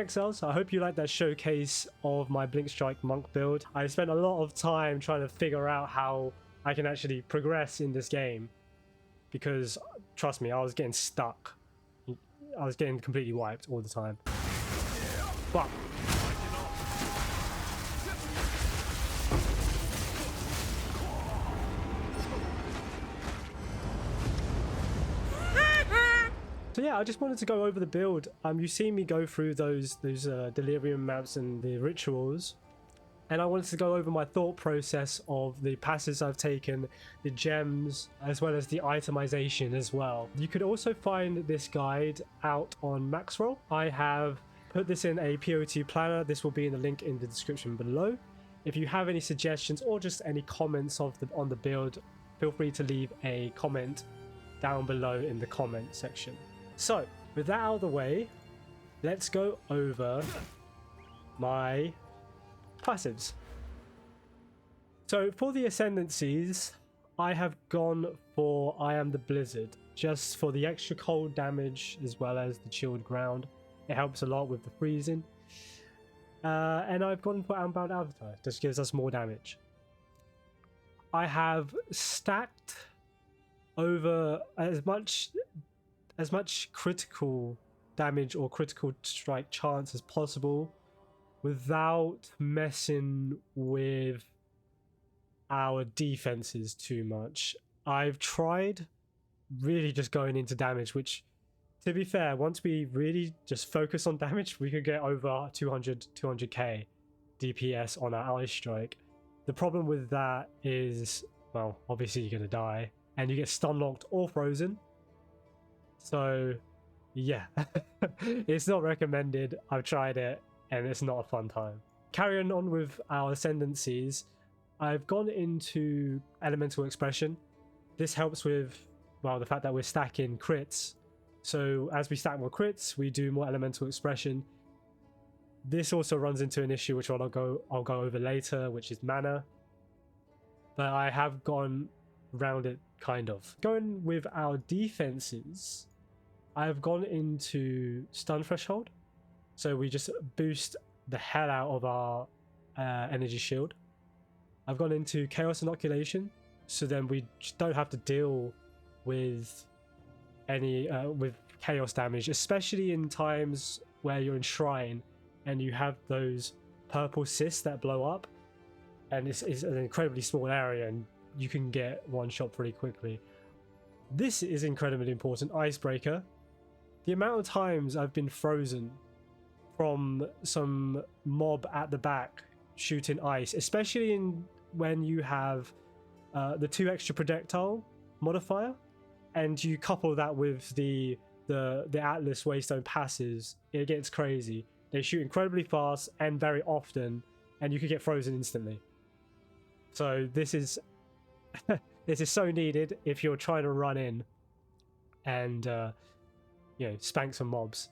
Exiles. I hope you like that showcase of my Blink Strike Monk build. I spent a lot of time trying to figure out how I can actually progress in this game, because trust me, I was getting stuck. I was getting completely wiped all the time. But so yeah, I just wanted to go over the build. You've seen me go through those delirium maps and the rituals, and I wanted to go over my thought process of the passes I've taken, the gems, as well as the itemization as well. You could also find this guide out on Maxroll. I have put this in a PoE planner. This will be in the link in the description below. If you have any suggestions or just any comments on the build, feel free to leave a comment down below in the comment section. So, with that out of the way, let's go over my passives. So, for the ascendancies, I have gone for I Am the Blizzard, just for the extra cold damage as well as the chilled ground. It helps a lot with the freezing. And I've gone for Unbound Avatar, just gives us more damage. I have stacked over as much critical damage or critical strike chance as possible without messing with our defenses too much. I've tried really just going into damage, which, to be fair, once we really just focus on damage, we could get over 200k DPS on our Ice Strike. The problem with that is, well, obviously you're going to die and you get stun locked or frozen. So yeah, it's not recommended. I've tried it and it's not a fun time. Carrying on with our ascendancies, I've gone into Elemental Expression. This helps with, well, the fact that we're stacking crits. So as we stack more crits, we do more Elemental Expression. This also runs into an issue which I'll go over later, which is mana. But I have gone around it kind of. Going with our defenses, I've gone into Stun Threshold. So we just boost the hell out of our energy shield. I've gone into Chaos Inoculation, so then we don't have to deal with any with chaos damage, especially in times where you're in Shrine and you have those purple cysts that blow up, and it's an incredibly small area and you can get one shot pretty quickly. This is incredibly important. Icebreaker. The amount of times I've been frozen from some mob at the back shooting ice, especially when you have the 2 extra projectile modifier, and you couple that with the Atlas Waystone passes, it gets crazy. They shoot incredibly fast and very often, and you could get frozen instantly. So this is this is so needed if you're trying to run in and spank some mobs.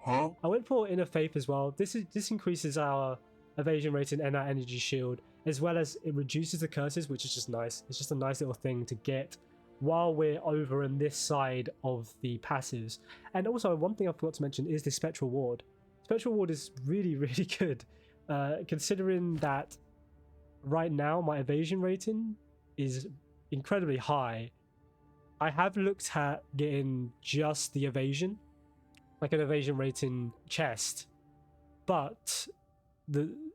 I went for Inner Faith as well. This increases our evasion rating and our energy shield, as well as it reduces the curses, which is just nice. It's just a nice little thing to get while we're over on this side of the passives. And also, one thing I forgot to mention is the Spectral Ward. Spectral Ward is really, really good, considering that right now my evasion rating is incredibly high. I have looked at getting just the evasion, like an evasion rating chest, but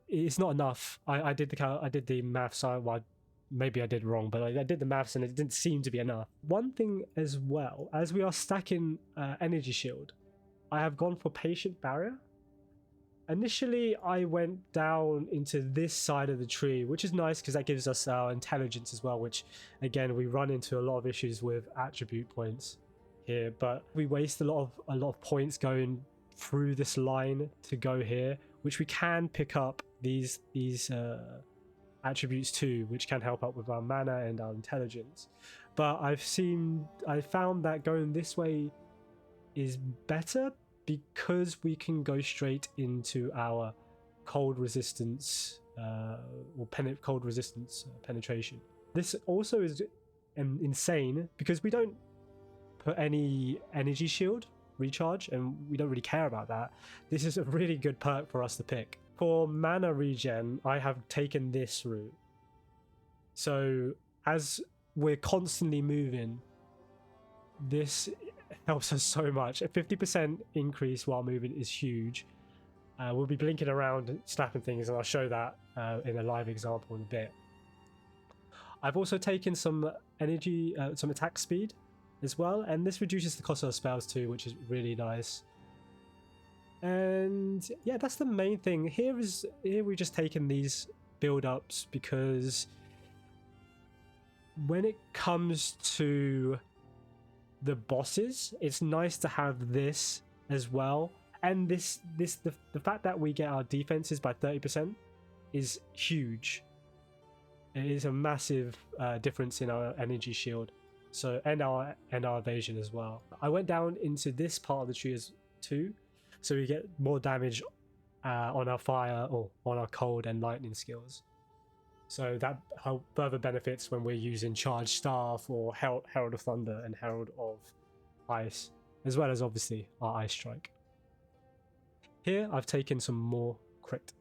it's not enough. I did the maths. Well, maybe I did wrong, but I did the maths and it didn't seem to be enough. One thing as well, as we are stacking energy shield, I have gone for Patient Barrier. Initially, I went down into this side of the tree, which is nice because that gives us our intelligence as well, which, again, we run into a lot of issues with attribute points here, but we waste a lot of points going through this line to go here, which we can pick up these attributes too, which can help out with our mana and our intelligence. But I found that going this way is better because we can go straight into our cold resistance or cold resistance penetration. This also is insane because we don't put any energy shield recharge, and we don't really care about that. This is a really good perk for us to pick. For mana regen, I have taken this route. So as we're constantly moving, this helps us so much. A 50% increase while moving is huge. We'll be blinking around, snapping things, and I'll show that in a live example in a bit. I've also taken some energy, some attack speed as well, and this reduces the cost of our spells too, which is really nice. And yeah, that's the main thing. Here we've just taken these build-ups because when it comes to the bosses, it's nice to have this as well. And the fact that we get our defenses by 30% is huge. It is a massive difference in our energy shield, so and our evasion as well. I went down into this part of the tree as too, so we get more damage on our fire or on our cold and lightning skills. So that further benefits when we're using Charged Staff or Herald of Thunder and Herald of Ice, as well as obviously our Ice Strike. Here I've taken some more crit.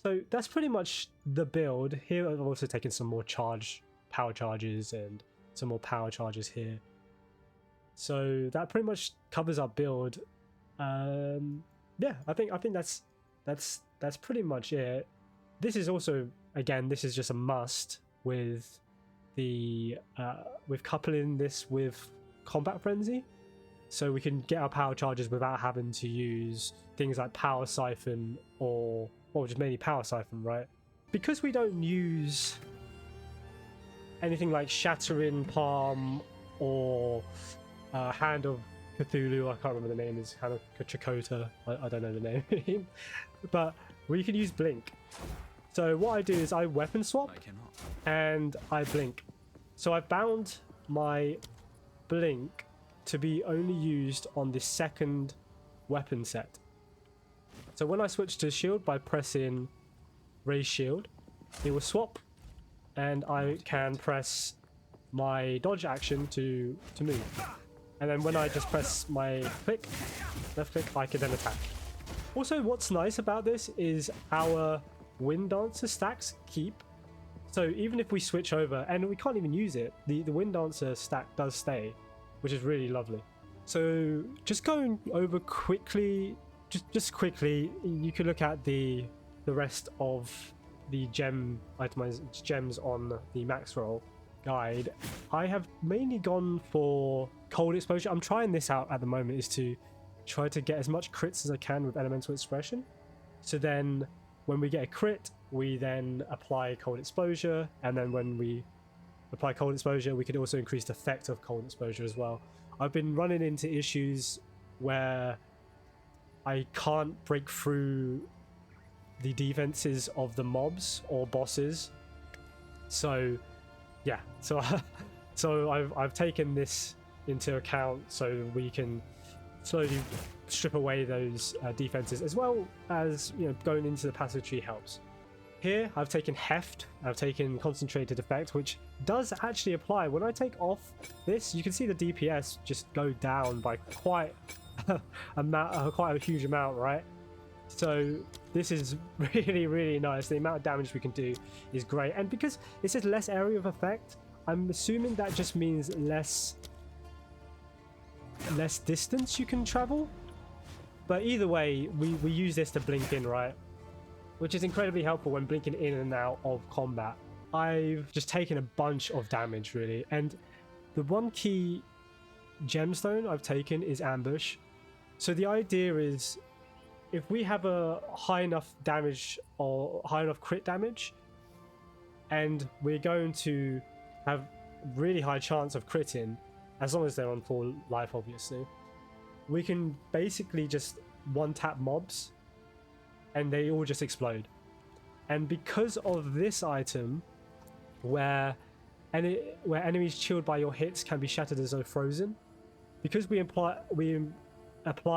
So that's pretty much the build. Here I've also taken some more power charges and some more power charges here. So that pretty much covers our build. Yeah, I think that's pretty much it. This is also, again, this is just a must with the with coupling this with Combat Frenzy, so we can get our power charges without having to use things like Power Siphon or just mainly Power Siphon, right? Because we don't use anything like Shattering Palm or Hand of Cthulhu, I can't remember the name, is Hand of Chakota, I don't know the name, but we can use Blink. So what I do is I weapon swap and I blink. So I've bound my blink to be only used on the second weapon set. So when I switch to shield by pressing raise shield, it will swap, and I can press my dodge action to move. And then when I just press my left click, I can then attack. Also, what's nice about this is our Wind Dancer stacks keep. So even if we switch over, and we can't even use it, the Wind Dancer stack does stay, which is really lovely. So just going over quickly, just quickly, you can look at the rest of the itemized gems on the max roll guide. I have mainly gone for cold exposure. I'm trying this out at the moment, is to try to get as much crits as I can with elemental expression. So then when we get a crit, we then apply cold exposure, and then when we apply cold exposure, we can also increase the effect of cold exposure as well. I've been running into issues where I can't break through the defenses of the mobs or bosses. So yeah, so I've taken this into account so we can slowly strip away those defenses, as well as, you know, going into the passive tree helps. Here I've taken Heft, I've taken Concentrated Effect, which does actually apply. When I take off this, you can see the DPS just go down by quite a huge amount, right? So this is really nice. The amount of damage we can do is great, and because it says less area of effect, I'm assuming that just means less distance you can travel. But either way, we use this to blink in, right? Which is incredibly helpful when blinking in and out of combat. I've just taken a bunch of damage, really. And the one key gemstone I've taken is Ambush. So the idea is, if we have a high enough damage or high enough crit damage, and we're going to have really high chance of critting, as long as they're on full life, obviously, we can basically just one-tap mobs and they all just explode. And because of this item, where enemies chilled by your hits can be shattered as though frozen, because we apply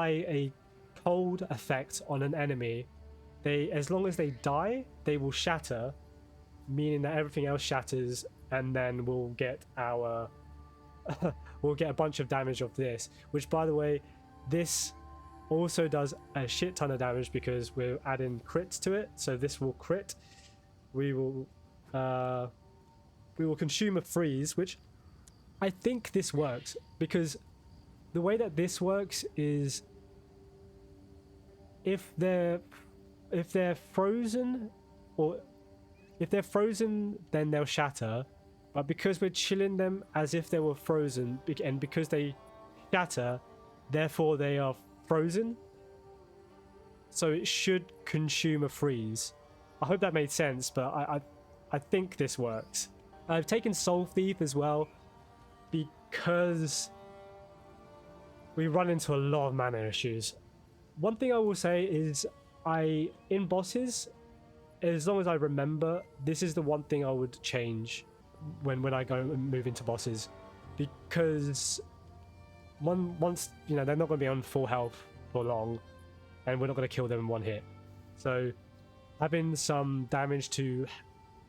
a cold effect on an enemy, as long as they die, they will shatter, meaning that everything else shatters, and then we'll get a bunch of damage of this, which, by the way, This also does a shit ton of damage because we're adding crits to it. So this will crit. We will consume a freeze, which I think this works because the way that this works is if they're frozen, or if they're frozen, then they'll shatter. But because we're chilling them as if they were frozen, and because they shatter, therefore they are frozen. So it should consume a freeze. I hope that made sense, but I think this works. I've taken Soul Thief as well because we run into a lot of mana issues. One thing I will say is in bosses, as long as I remember, this is the one thing I would change when I go and move into bosses, because once you know, they're not going to be on full health for long, and we're not going to kill them in one hit. So having some damage to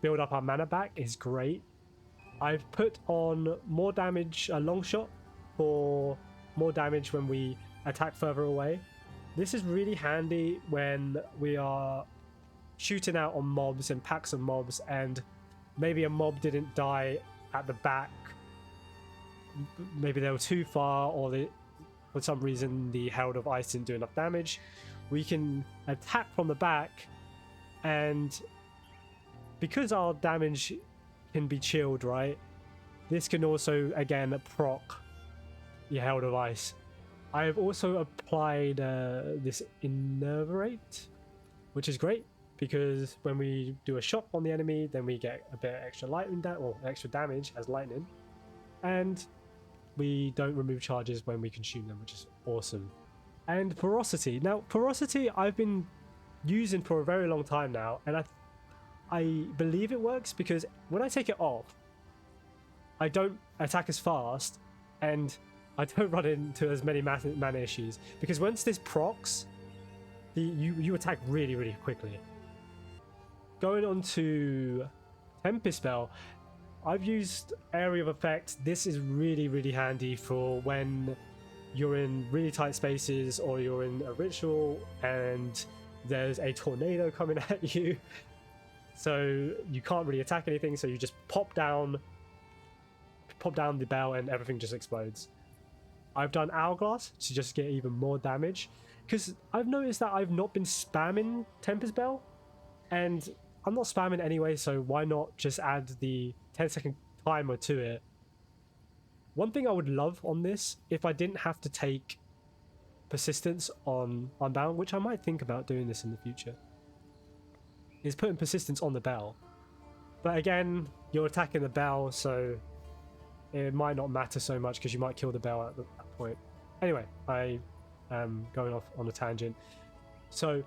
build up our mana back is great. I've put on more damage, a long shot for more damage when we attack further away. This is really handy when we are shooting out on mobs and packs of mobs, and maybe a mob didn't die at the back. Maybe they were too far, or for some reason the Herald of Ice didn't do enough damage. We can attack from the back, and because our damage can be chilled, right? This can also, again, proc the Herald of Ice. I have also applied this Innervate, which is great, because when we do a shot on the enemy, then we get a bit of extra lightning or extra damage as lightning, and we don't remove charges when we consume them, which is awesome. And Ferocity. Now, Ferocity I've been using for a very long time now, and I believe it works because when I take it off, I don't attack as fast, and I don't run into as many mana issues, because once this procs, you attack really, really quickly. Going on to Tempest Spell, I've used Area of Effect. This is really, really handy for when you're in really tight spaces, or you're in a ritual and there's a tornado coming at you. So you can't really attack anything, so you just pop down the bell and everything just explodes. I've done Hourglass to just get even more damage, because I've noticed that I've not been spamming Tempest Bell, and I'm not spamming anyway, so why not just add the 10-second timer to it. One thing I would love on this, if I didn't have to take Persistence on Unbound, which I might think about doing this in the future, is putting Persistence on the bell. But again, you're attacking the bell, so it might not matter so much because you might kill the bell at that point. Anyway, I am going off on a tangent. So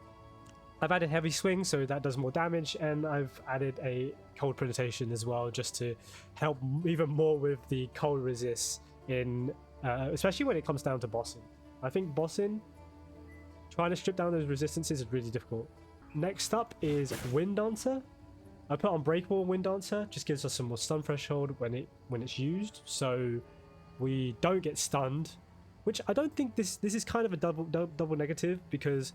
I've added Heavy Swing, so that does more damage, and I've added a Cold Presentation as well, just to help even more with the cold resist in, especially when it comes down to bossing. I think bossing, trying to strip down those resistances is really difficult. Next up is Wind Dancer. I put on Breakable Wind Dancer, just gives us some more stun threshold when it's used, so we don't get stunned. Which I don't think this is kind of a double negative, because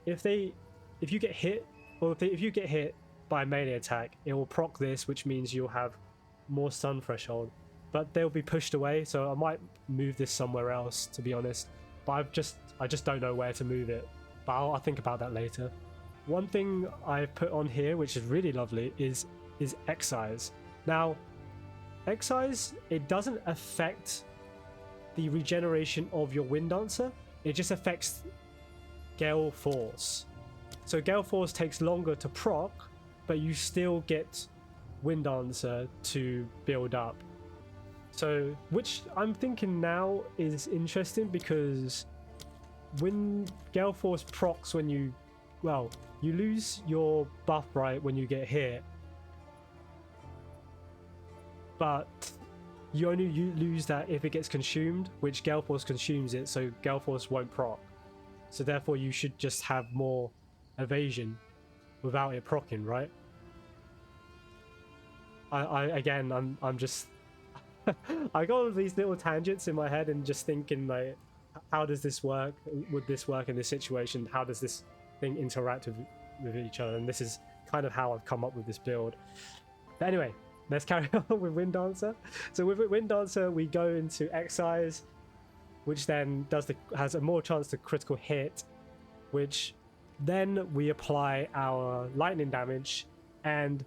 if you get hit, or if you get hit by a melee attack, it will proc this, which means you'll have more stun threshold, but they'll be pushed away. So I might move this somewhere else, to be honest. But I just don't know where to move it. But I'll think about that later. One thing I've put on here, which is really lovely, is Excise. Now, Excise, it doesn't affect the regeneration of your Wind Dancer. It just affects Gale Force. So Gale Force takes longer to proc, but you still get Wind Dancer to build up. So, which I'm thinking now is interesting, because when Gale Force procs when you lose your buff right when you get hit, but you lose that if it gets consumed, which Gale Force consumes it, so Gale Force won't proc. So therefore you should just have more evasion without it proccing, right? I'm just I got all these little tangents in my head and just thinking, like, how does this work? Would this work in this situation? How does this thing interact with each other? And this is kind of how I've come up with this build. But anyway, let's carry on with Wind Dancer. So with Wind Dancer, we go into Excise, which then has a more chance to critical hit, which then we apply our lightning damage, and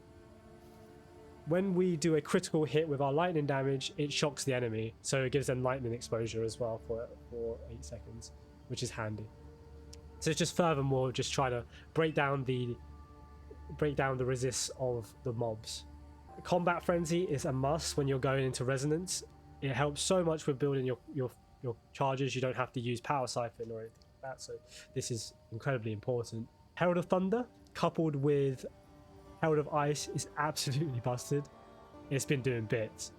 when we do a critical hit with our lightning damage, it shocks the enemy, so it gives them lightning exposure as well for 8 seconds, which is handy. So it's just furthermore just trying to break down the resists of the mobs. Combat Frenzy is a must when you're going into Resonance. It helps so much with building your charges. You don't have to use Power Siphon or anything like that, so this is incredibly important. Herald of Thunder coupled with Herald of Ice is absolutely busted. It's been doing bits.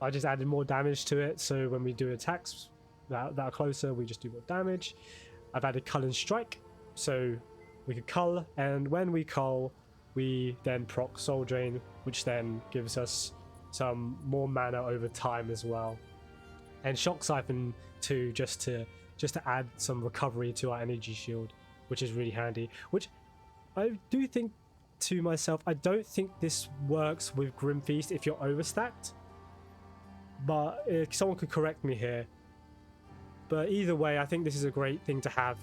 I just added more damage to it, so when we do attacks that are closer, we just do more damage. I've added Cull and Strike, so we could cull, and when we cull, we then proc Soul Drain, which then gives us some more mana over time as well. And Shock Siphon too, just to add some recovery to our energy shield, which is really handy. Which I do think to myself, I don't think this works with Grim Feast if you're overstacked, but if someone could correct me here. But either way, I think this is a great thing to have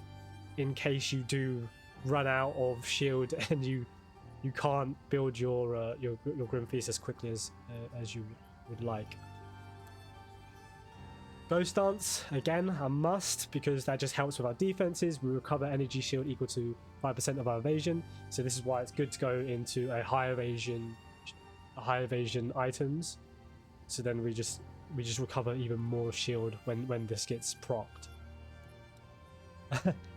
in case you do run out of shield and you can't build your Grim Feast as quickly as you would like. Ghost Dance, again, a must, because that just helps with our defenses. We recover energy shield equal to 5% of our evasion, so this is why it's good to go into a high evasion items. So then we just recover even more shield when this gets procced.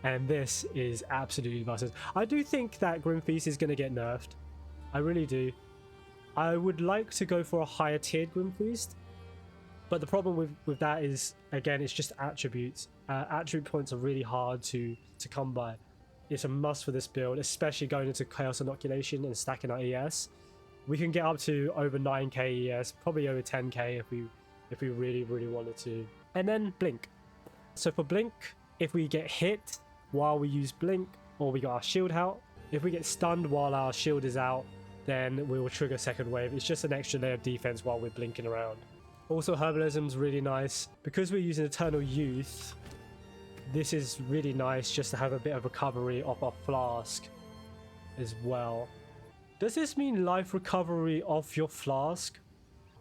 And this is absolutely busted. I do think that Grim Feast is going to get nerfed. I really do. I would like to go for a higher tiered Grim Feast, but the problem with that is, again, it's just attributes. Attribute points are really hard to come by. It's a must for this build, especially going into Chaos Inoculation and stacking our ES. We can get up to over 9k ES, probably over 10k if we really wanted to. And then Blink. So for Blink, if we get hit while we use Blink, or we got our shield out, if we get stunned while our shield is out, then we will trigger second wave. It's just an extra layer of defense while we're blinking around. Also, Herbalism's really nice. Because we're using Eternal Youth, this is really nice just to have a bit of recovery off our flask as well. Does this mean life recovery off your flask?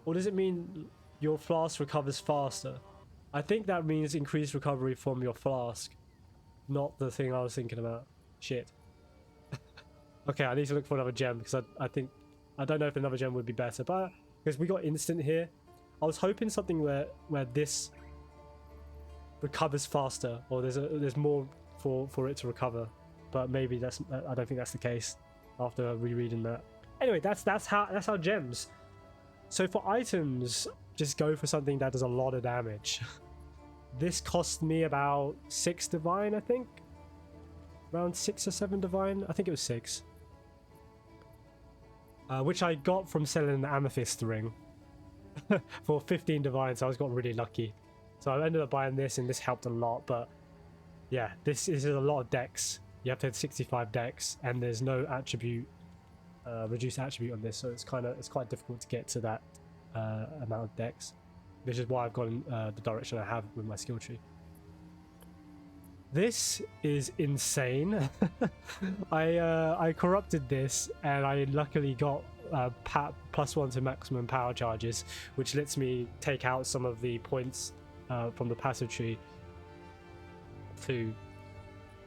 Or does it mean your flask recovers faster? I think that means increased recovery from your flask, not the thing I was thinking about. Shit. Okay, I need to look for another gem, because I don't know if another gem would be better, but because we got instant here, I was hoping something where this recovers faster, or there's more for it to recover, but maybe I don't think that's the case after rereading that. Anyway, that's our gems. So for items, just go for something that does a lot of damage. This cost me about 6 divine, I think. Around 6 or 7 divine. I think it was 6. Which I got from selling an amethyst ring for 15 divine, so I got really lucky. So I ended up buying this, and this helped a lot. But yeah, this is a lot of dex. You have to have 65 dex, and there's no attribute, reduced attribute on this, so it's quite difficult to get to that amount of dex, which is why I've gone the direction I have with my skill tree. This is insane. I corrupted this, and I luckily got +1 to maximum power charges, which lets me take out some of the points from the passive tree too.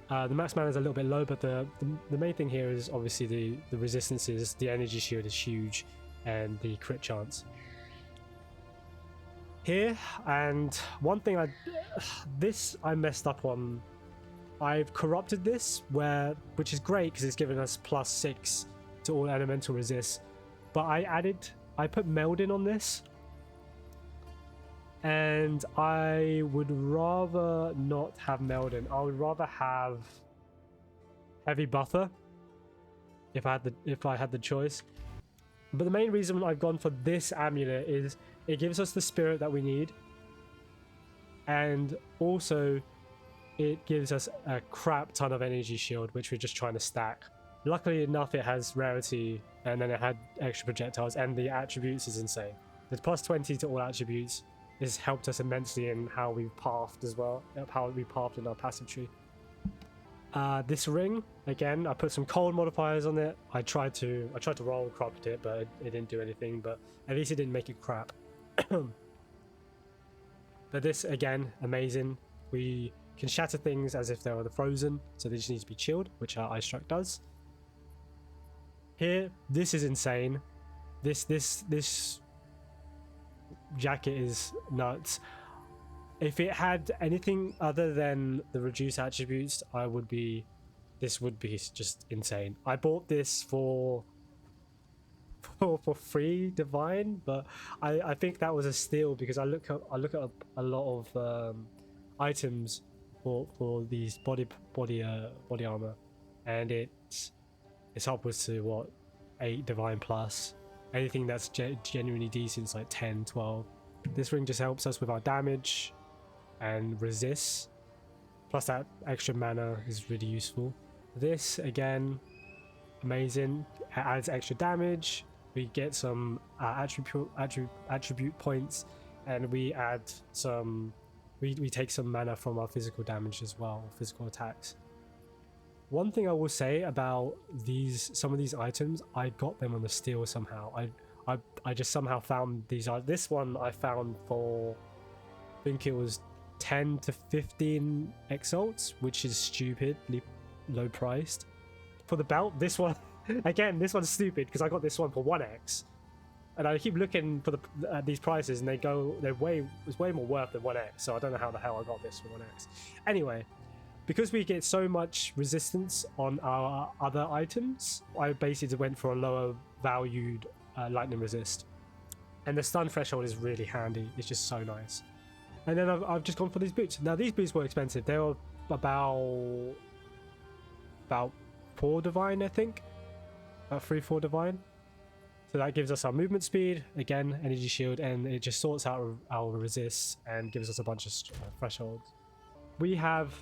The max mana is a little bit low, but the main thing here is obviously the resistances. The energy shield is huge, and the crit chance here. And one thing I messed up on. I've corrupted this, which is great because it's given us +6 to all elemental resists, but I put Melding on this, and I would rather not have Melding. I would rather have Heavy Buffer if I had the choice. But the main reason I've gone for this amulet is it gives us the spirit that we need. and also it gives us a crap ton of energy shield, which we're just trying to stack. Luckily enough, it has rarity, and then it had extra projectiles, and the attributes is insane. The plus 20 to all attributes has helped us immensely in how we've pathed as well, how we pathed in our passive tree. This ring, again, I put some cold modifiers on it. I tried to roll cropped it, but it didn't do anything, but at least it didn't make it crap. But this, again, amazing. We can shatter things as if they were frozen, so they just need to be chilled, which our Ice Struck does. Here, this is insane. This jacket is nuts. If it had anything other than the reduced attributes, this would be just insane. I bought this for free divine, but I think that was a steal, because I look at a lot of items for these body armor, and it's upwards to what, 8 divine plus. Anything that's genuinely decent is like 10, 12. This ring just helps us with our damage and resists, plus that extra mana is really useful. This, again, amazing. It adds extra damage. We get some attribute points, and we add some, we take some mana from our physical damage as well, physical attacks. One thing I will say about some of these items, I got them on the steal somehow. I just somehow found these. This one I found for, I think it was 10 to 15 exalts, which is stupidly low priced. For the belt, this one, again, this one's stupid because I got this one for 1x, and I keep looking for these prices, and it's way more worth than 1x. So I don't know how the hell I got this for 1x. Anyway, because we get so much resistance on our other items, I basically went for a lower valued lightning resist, and the stun threshold is really handy. It's just so nice. And then I've just gone for these boots. Now these boots were expensive. They were about 4 divine, I think, about 3-4 divine. So that gives us our movement speed, again, energy shield, and it just sorts out our resists and gives us a bunch of thresholds. We have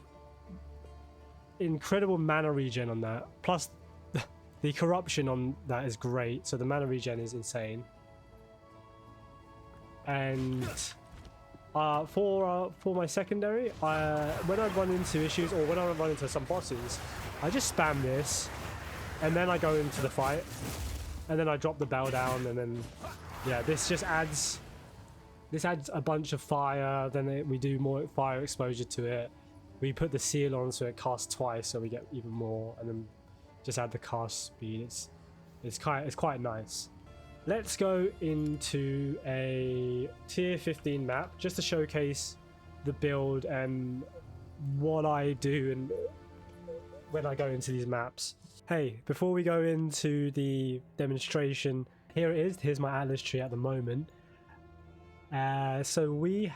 incredible mana regen on that, plus the corruption on that is great, so the mana regen is insane. And for my secondary, when I run into issues, or when I run into some bosses, I just spam this, and then I go into the fight, and then I drop the bell down, and then yeah, this adds a bunch of fire. Then we do more fire exposure to it. We put the seal on so it casts twice, so we get even more, and then just add the cast speed. It's quite nice. Let's go into a tier 15 map just to showcase the build and what I do and when I go into these maps. Hey, before we go into the demonstration, here it is. Here's my Atlas tree at the moment. So we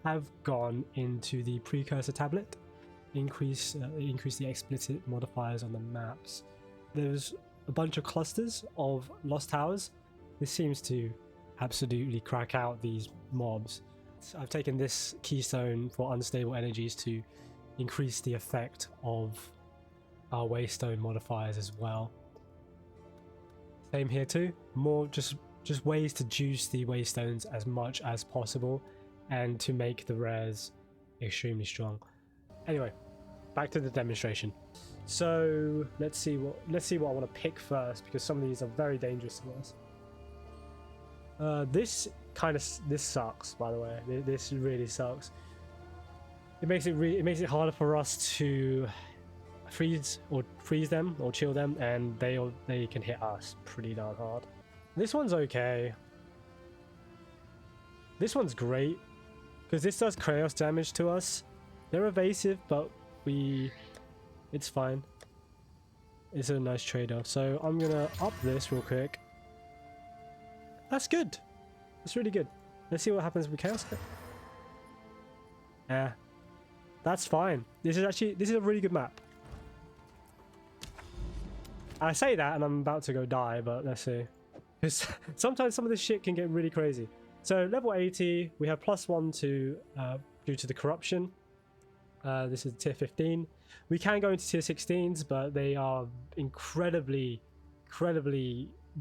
have gone into the precursor tablet. Increase the explicit modifiers on the maps. There's a bunch of clusters of lost towers. This seems to absolutely crack out these mobs. So I've taken this keystone for unstable energies to increase the effect of our waystone modifiers as well. Same here too. More just ways to juice the waystones as much as possible and to make the rares extremely strong. Anyway, back to the demonstration. So let's see what I want to pick first, because some of these are very dangerous to us. This sucks, by the way. This really sucks. It makes it harder for us to freeze them or chill them, and they can hit us pretty darn hard. This one's okay. This one's great because this does chaos damage to us. They're evasive, but it's fine. It's a nice trade-off. So I'm gonna up this real quick. That's good. That's really good. Let's see what happens with chaos. Yeah, that's fine. This is a really good map. I say that and I'm about to go die, but let's see. Because sometimes some of this shit can get really crazy. So level 80, we have +1 to due to the corruption. This is tier 15. We can go into tier 16s, but they are incredibly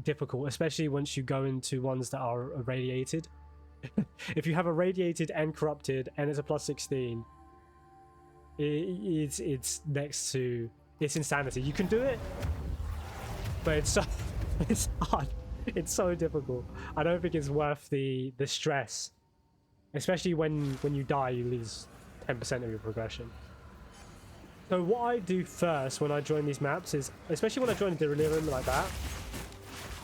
difficult, especially once you go into ones that are irradiated. If you have irradiated and corrupted and it's a plus 16, it's next to, it's insanity. You can do it, but it's so it's hard. It's so difficult. I don't think it's worth the stress, especially when you die, you lose 10% of your progression. So what I do first when I join these maps is, especially when I join a delirium like that,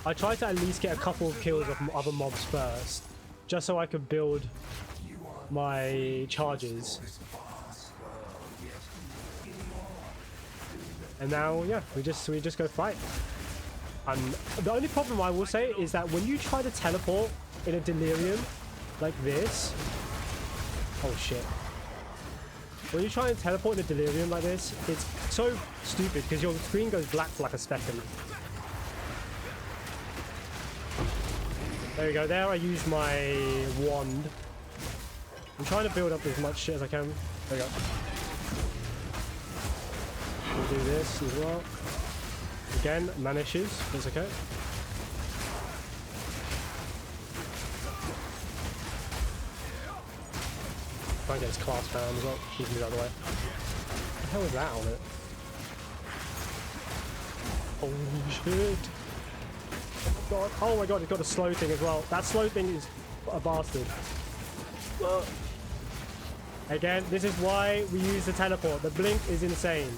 I try to at least get a couple of kills of other mobs first, just so I could build my charges. And now, yeah, we just go fight. The only problem I will say is that when you try to teleport in a delirium like this, oh shit. When you try and teleport in a delirium like this, it's so stupid because your screen goes black for like a second. There we go. There I used my wand. I'm trying to build up as much shit as I can. There we go. We'll do this as well. Again, man issues. That's okay. Try and get his class down as well. Keep him out of the way. What the hell is that on it? Holy shit. God. Oh my god, it's got a slow thing as well. That slow thing is a bastard. Again, this is why we use the teleport. The blink is insane.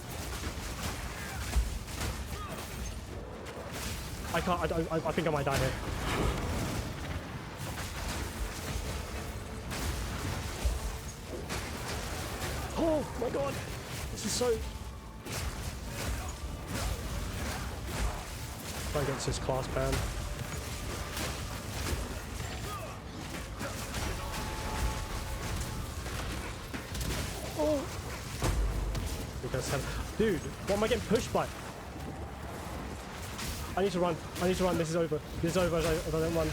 I can't, I think I might die here. Oh my god, this is so... Try and get this class ban. Oh! Dude, what am I getting pushed by? I need to run. I need to run. This is over. This is over if I don't run.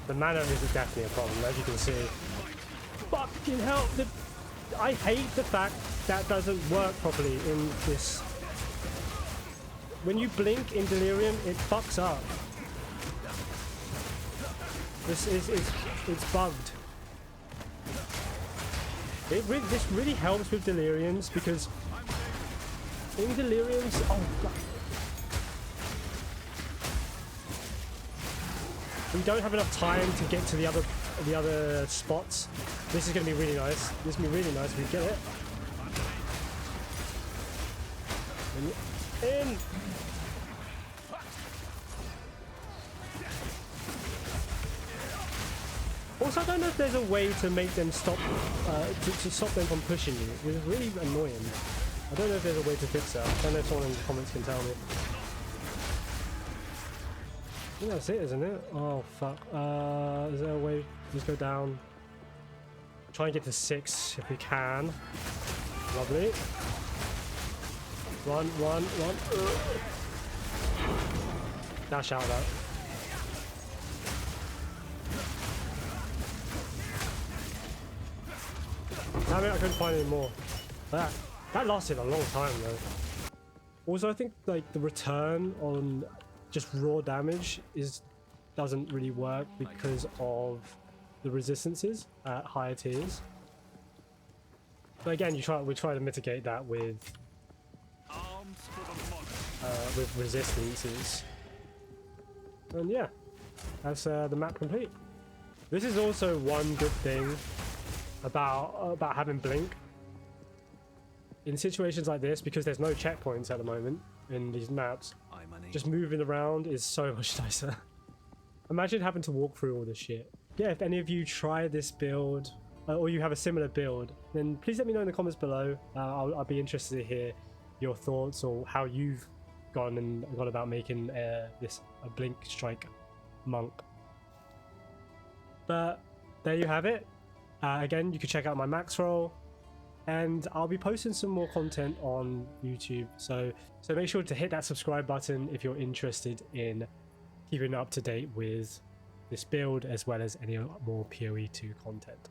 The mana is definitely a problem, as you can see. Fucking hell! I hate the fact that doesn't work properly in this. When you blink in Delirium, it fucks up. It's bugged. This really helps with Deliriums because in Deliriums, oh god, we don't have enough time to get to the other spots. This is going to be really nice. This is going to be really nice if we get it. In. Also, I don't know if there's a way to make them stop, to stop them from pushing you. It's really annoying. I don't know if there's a way to fix that. I don't know if someone in the comments can tell me. I think that's it, isn't it? Oh, fuck. Is there a way? Just go down. Try and get to 6 if we can. Lovely. Run. Dash out of that. Damn it, I couldn't find any more. That lasted a long time though. Also, I think like the return on just raw damage doesn't really work because of the resistances at higher tiers. But again, we try to mitigate that with resistances. And yeah, that's the map complete. This is also one good thing about having blink in situations like this, because there's no checkpoints at the moment in these maps. Just moving around is so much nicer. Imagine having to walk through all this shit. Yeah, if any of you try this build or you have a similar build, then please let me know in the comments below. I'll be interested to hear your thoughts or how you've gone about making a blink strike monk. But there you have it. Again, you can check out my max roll, and I'll be posting some more content on YouTube. So make sure to hit that subscribe button if you're interested in keeping up to date with this build as well as any more PoE 2 content.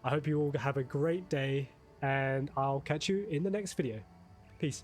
I hope you all have a great day, and I'll catch you in the next video. Peace.